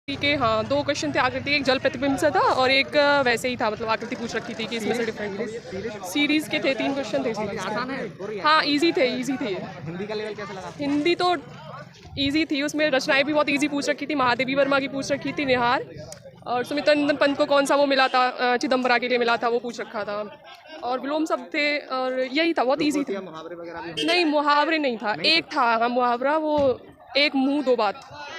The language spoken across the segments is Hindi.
के हाँ, 2 क्वेश्चन थे आकृति, एक जल प्रतिबिंब से था और एक वैसे ही था, मतलब आकृति पूछ रखी थी कि इसमें से डिफरेंट हो। सीरीज़ के थे, 3 क्वेश्चन थे सीरीज़ के। हाँ, ईज़ी थे ये। हिंदी का लेवल कैसा लगा? हिंदी तो ईज़ी थी, उसमें रचनाएँ भी बहुत ईज़ी पूछ रखी थी। महादेवी वर्मा की पूछ रखी थी, निहार, और सुमित्रानंदन पंत को कौन सा वो मिला था, चिदम्बरा के लिए मिला था, वो पूछ रखा था। और विलोम शब्द थे और यही था, बहुत ईज़ी था। मुहावरे वगैरह भी नहीं, मुहावरे नहीं था, एक था हाँ मुहावरा, वो एक मुँह दो बात।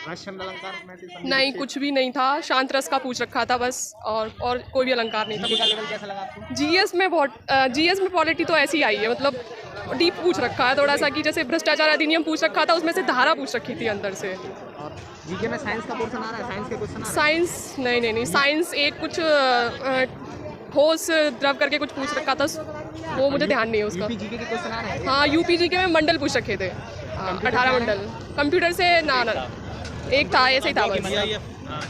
रश्यन अलंकार में थी। नहीं, कुछ भी नहीं था, शांत रस का पूछ रखा था बस, और कोई भी अलंकार नहीं हिंदी का था। लेवल कैसा लगा आपको? जीएस में पॉलिटी तो ऐसी आई है, मतलब डीप पूछ रखा है थोड़ा सा, कि जैसे भ्रष्टाचार अधिनियम पूछ रखा था, उसमें से धारा पूछ रखी थी अंदर से। और जीके में साइंस का पोर्शन आ रहा है, साइंस के क्वेश्चन आ रहे हैं? साइंस नहीं, साइंस एक कुछ ठोस द्रव करके कुछ पूछ रखा था, वो मुझे ध्यान नहीं है उसका। यूपी जीके के क्वेश्चन आ रहे हैं? हाँ, यूपी जी के में मंडल पूछ रखे थे, 18 मंडल। कंप्यूटर से ना एक था, ऐसे ही था बस।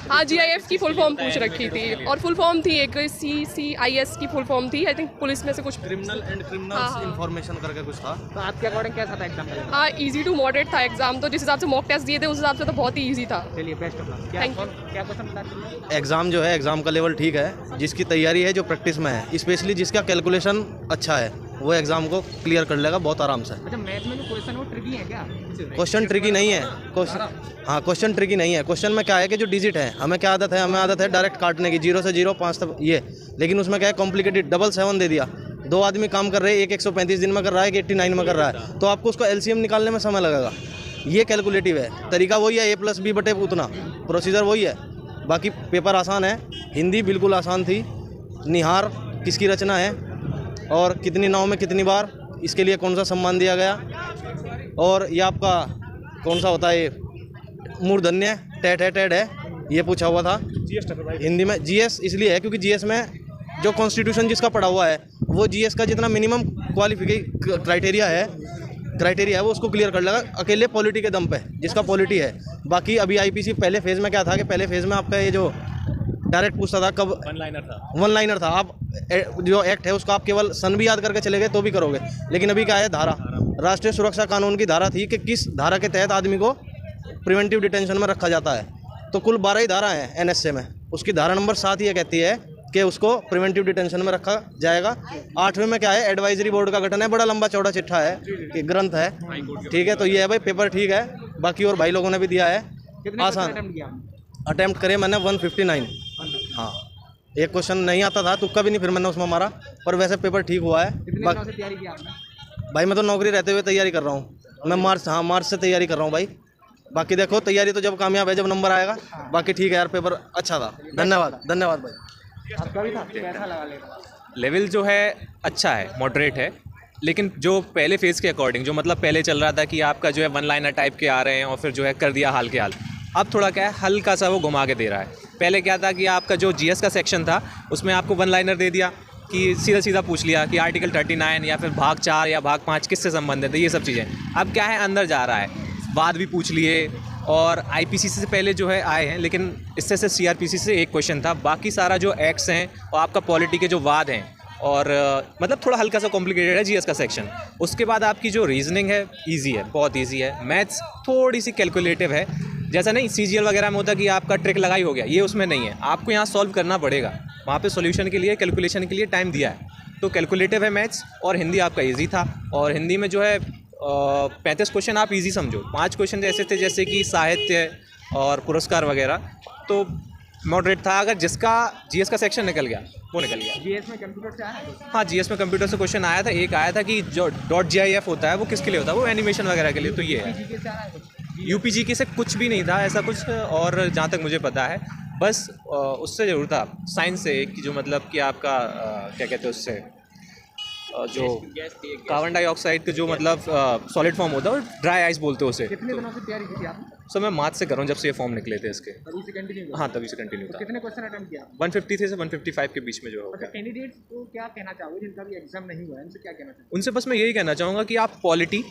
हाँ, जीआईएफ की फुल फॉर्म पूछ रखी थी, और फुल फॉर्म थी एक CCIS की फुल फॉर्म थी, आई थिंक पुलिस में से कुछ। क्रिमिनल एंड क्रिमिनल्स इंफॉर्मेशन करके कुछ था। तो आपके अकॉर्डिंग कैसा था एग्जाम का? हाँ, इजी टू मॉडरेट था एग्जाम, तो जिस हिसाब से मॉक टेस्ट दिए थे उस हिसाब से तो बहुत ही इजी था। चलिए best of luck. Thank you. क्या क्वेश्चन बताते? एग्ज़ाम जो है, एग्ज़ाम का लेवल ठीक है, जिसकी तैयारी है, जो प्रैक्टिस में है, स्पेशली जिसका कैलकुलेशन अच्छा है, वो एग्ज़ाम को क्लियर कर लेगा बहुत आराम से। अच्छा, मैथ में जो क्वेश्चन वो ट्रिकी है क्या? क्वेश्चन ट्रिकी नहीं है, क्वेश्चन ट्रिकी नहीं है। क्वेश्चन में क्या है कि जो डिजिट है, हमें आदत है डायरेक्ट काटने की, 0 से 0 5 तक ये, लेकिन उसमें क्या है कॉम्प्लिकेटेड, डबल 7 दे दिया। 2 आदमी काम कर रहे हैं, एक 135 दिन में कर रहा है, एक 89 में कर रहा है, तो आपको उसका LCM निकालने में समय लगेगा। ये कैलकुलेटिव है, तरीका वही है, A+B उतना, प्रोसीजर वही है, बाकी पेपर आसान है। हिंदी बिल्कुल आसान थी। निहार किसकी रचना है और कितनी नाव में कितनी बार, इसके लिए कौन सा सम्मान दिया गया, और ये आपका कौन सा होता है, मूर्धन्य टेड है, ये पूछा हुआ था हिंदी में। GS इसलिए है क्योंकि GS में जो कॉन्स्टिट्यूशन जिसका पढ़ा हुआ है, वो GS का जितना मिनिमम क्राइटेरिया है वो उसको क्लियर कर लेगा अकेले पॉलिटी के दम पे, जिसका पॉलिटी है। बाकी अभी IPC पहले फेज़ में क्या था कि पहले फेज़ में आपका ये जो डायरेक्ट पूछता था, कब वन लाइनर था। आप जो एक्ट है उसको आप केवल सन भी याद करके चले गए तो भी करोगे, लेकिन अभी क्या है, धारा, राष्ट्रीय सुरक्षा कानून की धारा थी कि किस धारा के तहत आदमी को प्रिवेंटिव डिटेंशन में रखा जाता है। तो कुल 12 ही धारा हैं NSA में, उसकी धारा नंबर 7 ये कहती है कि उसको प्रिवेंटिव डिटेंशन में रखा जाएगा। 8वें में क्या है, एडवाइजरी बोर्ड का गठन है, बड़ा लंबा चौड़ा चिट्ठा है, कि ग्रंथ है, ठीक है। तो ये है भाई, पेपर ठीक है, बाकी और भाई लोगों ने भी दिया है आसान। अटेम्प्ट करे मैंने 159। हाँ, एक क्वेश्चन नहीं आता था, तुक्का भी नहीं फिर मैंने उसमें मारा, पर वैसे पेपर ठीक हुआ है। तैयारी की आपने? भाई मैं तो नौकरी रहते हुए तैयारी कर रहा हूँ, मैं मार्च से तैयारी कर रहा हूँ भाई। बाकी देखो, तैयारी तो जब कामयाब है, जब नंबर आएगा। बाकी ठीक है यार, पेपर अच्छा था। धन्यवाद भाई। आपका भी था? कैसा लगा लेवल जो है अच्छा है, मॉडरेट है, लेकिन जो पहले फेज़ के अकॉर्डिंग, जो मतलब पहले चल रहा था कि आपका जो है वन लाइनर टाइप के आ रहे हैं और फिर जो है कर दिया हाल के हाल, अब थोड़ा क्या है, हल्का सा वो घुमा के दे रहा है। पहले क्या था कि आपका जो GS का सेक्शन था, उसमें आपको वन लाइनर दे दिया कि सीधा पूछ लिया कि आर्टिकल 39 या फिर भाग 4 या भाग 5 किससे संबंधित है, ये सब चीज़ें। अब क्या है, अंदर जा रहा है, वाद भी पूछ लिए, और IPC से पहले जो है आए हैं, लेकिन इससे से CRPC से एक क्वेश्चन था। बाकी सारा जो एक्ट्स हैं और आपका पॉलिटी के जो वाद हैं, और मतलब थोड़ा हल्का सा कॉम्प्लिकेटेड है GS का सेक्शन। उसके बाद आपकी जो रीजनिंग है ईजी है, बहुत ईजी है। मैथ्स थोड़ी सी कैलकुलेटिव है, जैसा नहीं CGL वगैरह में होता कि आपका ट्रिक लगाई हो गया, ये उसमें नहीं है, आपको यहाँ सॉल्व करना पड़ेगा। वहाँ पे सॉल्यूशन के लिए, कैलकुलेशन के लिए टाइम दिया है। तो कैलकुलेटिव है मैथ्स, और हिंदी आपका ईजी था। और हिंदी में जो है 35 क्वेश्चन आप ईजी समझो, 5 क्वेश्चन ऐसे थे जैसे कि साहित्य और पुरस्कार वगैरह, तो मॉडरेट था। अगर जिसका GS का सेक्शन निकल गया, वो निकल गया। GS में कंप्यूटर से आया है? हाँ, GS में कंप्यूटर से क्वेश्चन आया था। एक आया था कि जो .gif होता है वो किसके लिए होता है, वो एनिमेशन वगैरह के लिए। तो ये है, जीके से आ रहा है? UPG से कुछ भी नहीं था ऐसा कुछ, और जहाँ तक मुझे पता है बस उससे ज़रूर था, साइंस से, कि जो मतलब कि आपका क्या कहते हैं उससे, जो कार्बन डाइऑक्साइड का जो मतलब सॉलिड फॉर्म होता है, और ड्राई आइस बोलते हैं उसे। कितने दिनों से तैयारी की थी आपने? सो मैं मार्च से कर रहा हूँ, जब से ये फॉर्म निकले थे इसके। तभी से कंटिन्यू? हाँ, तभी से कंटिन्यू था। कितने क्वेश्चन अटेम्प्ट किया? 153 से 155 के बीच में जो होगा। कैंडिडेट्स को क्या कहना चाहोगे जिनका भी एग्जाम नहीं हुआ है, उनसे क्या कहना चाहोगे? उनसे बस मैं यही कहना चाहूँगा कि आप पॉलिटी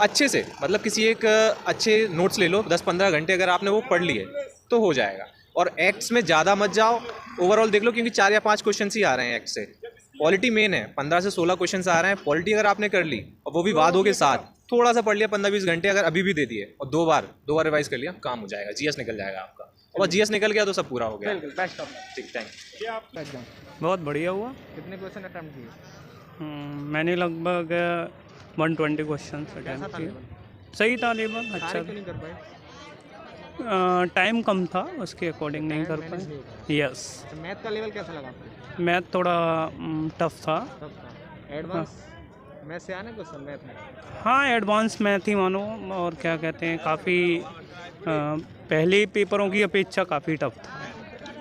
अच्छे से, मतलब किसी एक अच्छे नोट्स ले लो, 10-15 घंटे अगर आपने वो पढ़ लिए तो हो जाएगा। और एक्ट्स में ज़्यादा मत जाओ, ओवरऑल देख लो, क्योंकि 4 या 5 क्वेश्चन ही आ रहे हैं एक्ट से। पॉलिटी मेन है, 15 से 16 क्वेश्चन आ रहे हैं। पॉलिटी अगर आपने कर ली, और वो भी वादों के साथ, थोड़ा सा पढ़ लिया, 15-20 घंटे अगर अभी भी दे दिए, और दो बार रिवाइज कर लिया, काम हो जाएगा, GS निकल जाएगा आपका। और जीएस निकल गया तो सब पूरा हो गया। बिल्कुल बेस्ट ऑफ ठीक, थैंक एग्जाम। बहुत बढ़िया हुआ। कितने क्वेश्चन अटेम्प्ट किए? मैंने लगभग 120 क्वेश्चन कैसा अटेम्प्ट था किए। लेवल? सही था लेवल, अच्छा सारे क्यों नहीं कर पाए? था। टाइम कम था, उसके अकॉर्डिंग नहीं कर मैनेज नहीं पाए। हो पाया। यस। अच्छा, मैथ का लेवल कैसा लगा आपको? मैथ थोड़ा टफ था। सब था एडवांस मैथ से आने क्वेश्चन मैथ में? हाँ, एडवांस मैथ ही मानो, और क्या कहते हैं, काफ़ी पहले पेपरों की अपेक्षा काफ़ी टफ था।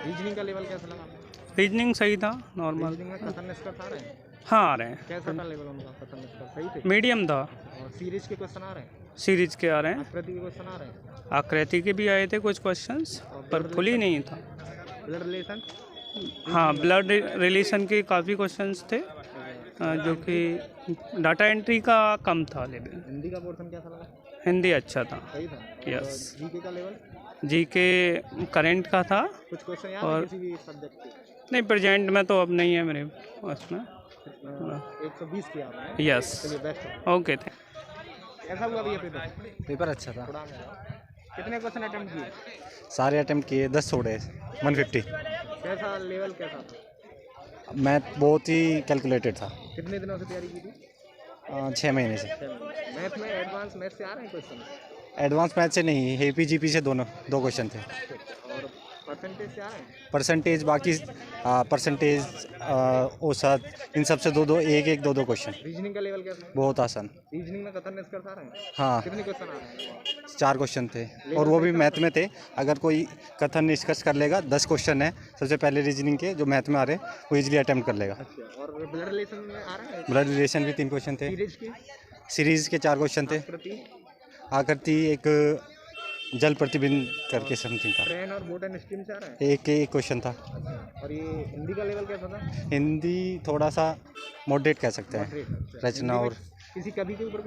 रीजनिंग का लेवल कैसा लगा आपको? रीजनिंग सही था, नॉर्मल। रीजनिंग में कथन निष्कर्ष आ रहे हैं? हाँ, आ रहे हैं। कैसा था लेवल उनका कथन निष्कर्ष? सही थे? मीडियम था। और सीरीज के क्वेश्चन आ रहे हैं? सीरीज के आ रहे हैं। आकृति के क्वेश्चन आ रहे हैं? आकृति के भी आए थे कुछ क्वेश्चंस, पर फुली नहीं था। Blood relation? हाँ, ब्लड रिलेशन के काफ़ी क्वेश्चंस थे, जो कि डाटा एंट्री का कम था लेवल। हिंदी का पोर्शन कैसा लगा? हिंदी अच्छा था। सही था? Yes. जीके का लेवल? जीके करंट का था। कुछ क्वेश्चन याद है और- किसी भी सब्जेक्ट के? नहीं, प्रेजेंट में तो अब नहीं है मेरे उसमें। 120 किया आपने? यस। चलिए बेस्ट। ओके, कैसा हुआ भैया पेपर? पेपर अच्छा था। थोड़ा कितने क्वेश्चन अटेम्प्ट किए? सारे अटेम्प्ट किए, 10 छोड़े, 150। कैसा लेवल कैसा था? मैथ बहुत ही कैलकुलेटेड था। कितने दिनों से तैयारी की थी? 6 महीने से। मैथ में एडवांस मैथ से आ रहे हैं क्वेश्चन? एडवांस मैथ से नहीं, एपी जीपी से दो क्वेश्चन थे। और परसेंटेज से आ रहे हैं? परसेंटेज बाकी परसेंटेज औसत, इन सब से दो दो क्वेश्चन। रीजनिंग का लेवल कैसा है? बहुत आसान। रीजनिंग में कथन निष्कर्ष आ रहे हैं? हाँ, कितने क्वेश्चन आ रहे हैं? 4 क्वेश्चन थे, और वो भी मैथ में थे। अगर कोई कथन निष्कर्ष कर लेगा, 10 क्वेश्चन है सबसे पहले रीजनिंग के जो मैथ में आ रहे हैं, वो इजीली अटेम्प्ट कर लेगा। अच्छा, और ब्लड रिलेशन में आ रहे हैं? ब्लड रिलेशन भी 3 क्वेश्चन थे। सीरीज की? सीरीज के 4 क्वेश्चन थे। आकृति? आकृति एक जल प्रतिबिंब करके समथिंग था। ट्रेन और बोट एंड स्ट्रीम से आ रहे हैं? एक क्वेश्चन था। और ये हिंदी का लेवल कैसा था? हिंदी थोड़ा सा मॉडरेट कह सकते हैं, Moderate, अच्छा। रचना हिंदी में और किसी कवि के ऊपर